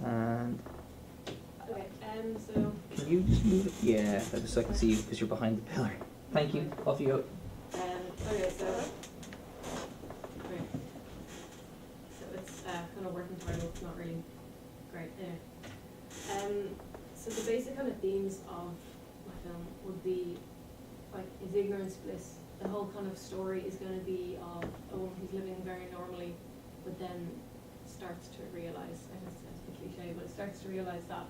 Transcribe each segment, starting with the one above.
And Okay, so... can you just move it? Yeah, just so I can see you because you're behind the pillar. Thank you. Off you go. Okay, so... Okay. So it's kind of working title, it's not really great. Anyway. So the basic kind of themes of my film would be, like, is ignorance bliss? The whole kind of story is going to be of a woman who's living very normally, but then starts to realise, I know it sounds a bit cliche, but it starts to realise that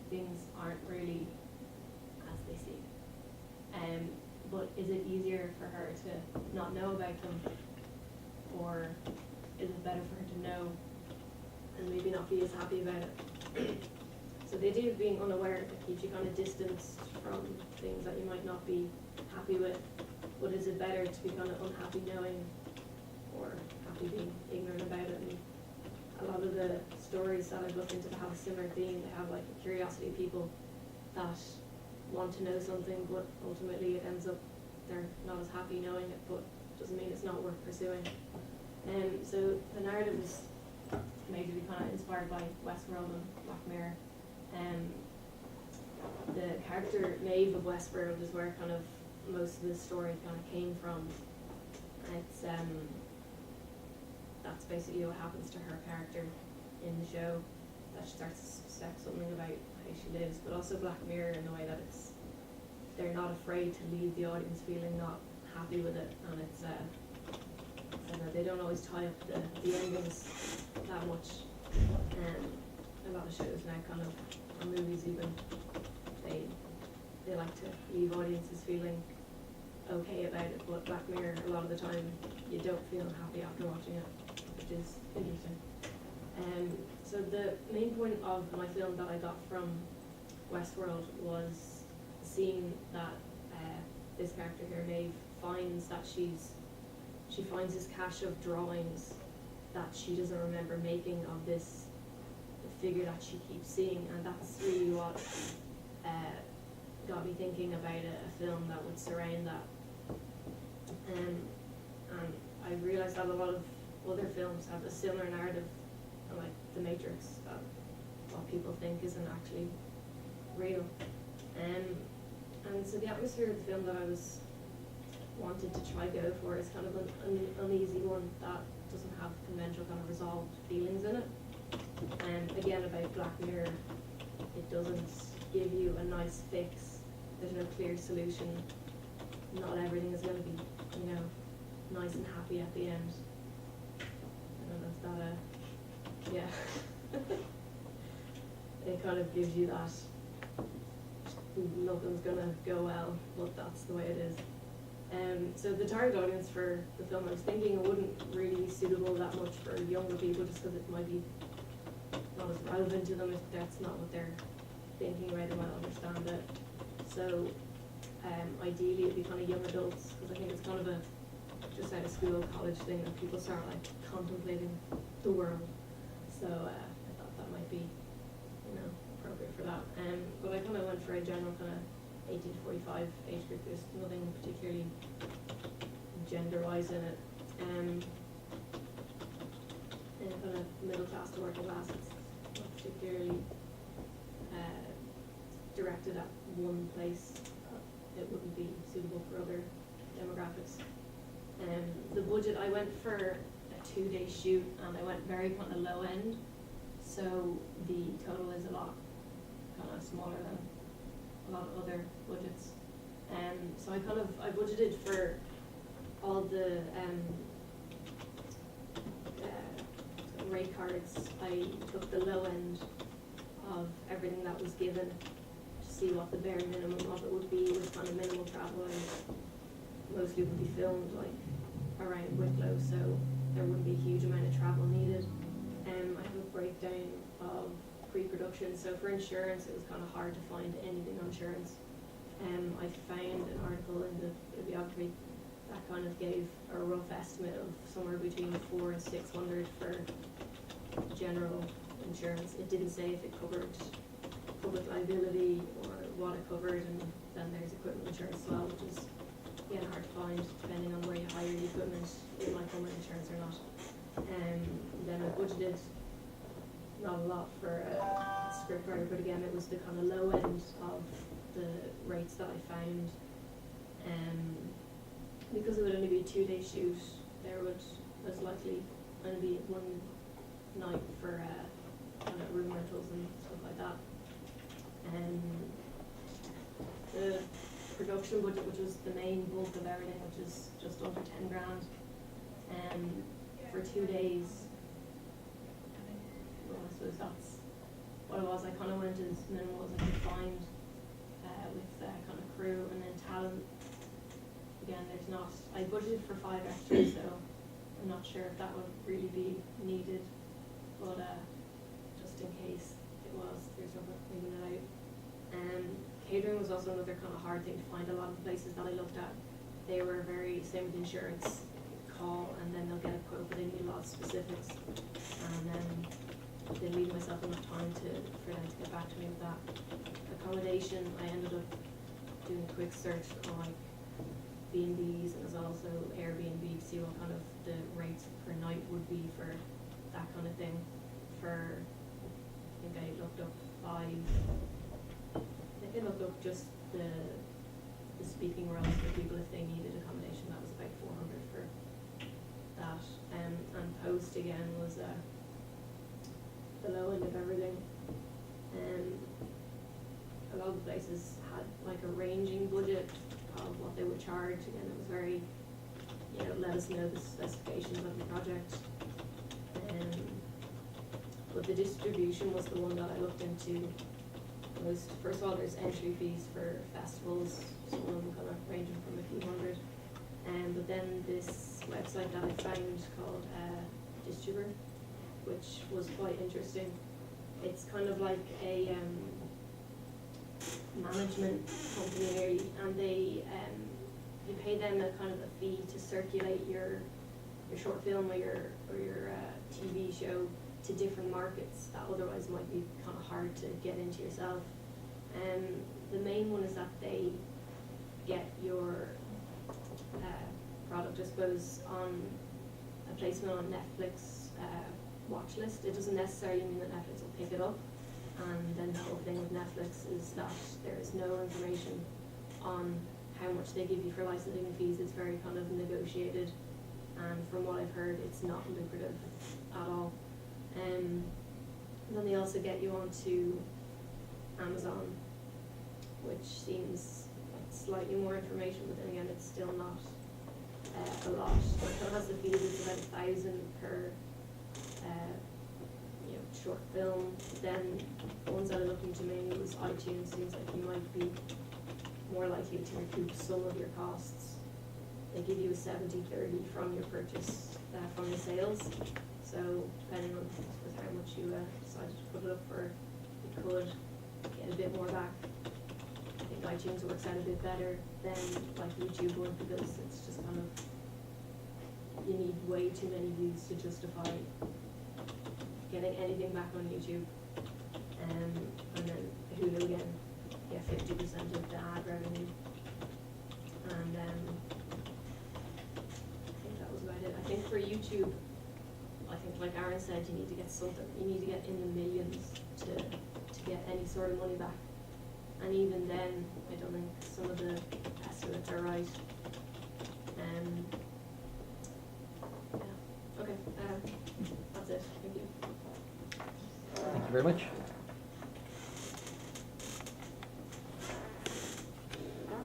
things aren't really as they seem. But is it easier for her to not know about them, or is it better for her to know and maybe not be as happy about it? So the idea of being unaware keeps you kind of distanced from things that you might not be happy with. But is it better to be kind of unhappy knowing, or happy being ignorant about it? And a lot of the stories that I've looked into that have a similar theme, they have like a curiosity people that want to know something, but ultimately it ends up they're not as happy knowing it, but doesn't mean it's not worth pursuing. So the narrative is majorly kind of inspired by Westworld and Black Mirror. The character Maeve of Westworld is where kind of most of the story kind of came from. It's that's basically what happens to her character in the show, that she starts to suspect something about how she lives, but also Black Mirror in the way that they're not afraid to leave the audience feeling not happy with it, and it's they don't always tie up the endings that much. A lot of shows now kind of, or movies even, they like to leave audiences feeling okay about it, but Black Mirror, a lot of the time, you don't feel happy after watching it, which is interesting. So the main point of my film that I got from Westworld was seeing that this character here, Maeve, finds that she finds this cache of drawings that she doesn't remember making of this figure that she keeps seeing, and that's really what got me thinking about a film that would surround that. And I realised that a lot of other films have a similar narrative, like The Matrix, that what people think isn't actually real. And so the atmosphere of the film that I wanted to try go for is kind of an uneasy one that doesn't have conventional kind of resolved feelings in it. And again, about Black Mirror, it doesn't give you a nice fix. There's no clear solution. Not everything is going to be, nice and happy at the end. I don't know if that, yeah. It kind of gives you that nothing's going to go well, but that's the way it is. So the target audience for the film, I was thinking it wouldn't really be suitable that much for younger people, just because it might be not as relevant to them if that's not what they're thinking, right? They might understand it. So ideally it'd be kind of young adults, because I think it's kind of a just out of school, college thing that people start like contemplating the world. So I thought that might be, appropriate for that. But I kind of went for a general kind of 18 to 45 age group. There's nothing particularly gender-wise in it. And kind of middle class to working class, it's not particularly directed at one place. It wouldn't be suitable for other demographics. The budget, I went for a 2-day shoot, and I went very kind of low end, so the total is a lot kind of smaller than a lot of other budgets. So I budgeted for all the rate cards. I took the low end of everything that was given to see what the bare minimum of it would be with kind of minimal travel, and mostly would be filmed like around Wicklow, so there wouldn't be a huge amount of travel needed. I have a breakdown of pre-production, so for insurance it was kind of hard to find anything on insurance. I found an article in the bibliography that kind of gave a rough estimate of somewhere between 400 and 600 for general insurance. It didn't say if it covered public liability or what it covered, and then there's equipment insurance as well, which is again hard to find depending on where you hire the equipment. It might come with insurance or not. Then I budgeted not a lot for a scriptwriter, but again, it was the kind of low end of the rates that I found. Because it would only be a 2-day shoot, there would most likely only be one night for kind of room rentals and stuff like that. The production budget, which was the main bulk of everything, which is just under 10 grand, for 2 days. Well, I suppose that's what it was. I kind of went as minimal as I could find with kind of crew, and then talent. Again, there's not. I budgeted for 5 extras, so I'm not sure if that would really be needed, but just in case it was, there's no point leaving it out. Catering was also another kind of hard thing to find. A lot of the places that I looked at, they were very, same with insurance, call and then they'll get a quote, but they need a lot of specifics, and then didn't leave myself enough time for them to get back to me with that. Accommodation, I ended up doing a quick search on like B&Bs, and there's also Airbnb to see what kind of the rates per night would be for that kind of thing. For, I think I looked up I looked up just the speaking roles for people if they needed accommodation. That was about 400 for that. And post again was the low end of everything. A lot of the places had like a ranging budget of what they would charge. Again, it was very, let us know the specifications of the project. But the distribution was the one that I looked into most. First of all, there's entry fees for festivals, some of them kind of ranging from a few hundred. But then this website that I found called Distributor, which was quite interesting. It's kind of like a management company, and they you pay them a kind of a fee to circulate your short film or your TV show to different markets that otherwise might be kind of hard to get into yourself. The main one is that they get your product, I suppose, on a placement on Netflix watch list. It doesn't necessarily mean that Netflix will pick it up. And then the whole thing with Netflix is that there is no information on how much they give you for licensing fees. It's very kind of negotiated, and from what I've heard, it's not lucrative at all. And then they also get you onto Amazon, which seems like slightly more information, but then again, it's still not a lot. It has the fees, it's about 1,000 per short film. Then the ones that I looked into mainly was iTunes. Seems like you might be more likely to recoup some of your costs. They give you a 70-30 from your purchase, from the sales. So depending on how much you decided to put it up for, you could get a bit more back. I think iTunes works out a bit better than like YouTube would, because it's just kind of, you need way too many views to justify getting anything back on YouTube. And then Hulu again, get 50% of the ad revenue. And I think that was about it. I think for YouTube, I think like Aaron said, you need to get something, you need to get in the millions to get any sort of money back. And even then, I don't think some of the estimates are right. Yeah, okay, that's it, thank you. Thank you very much.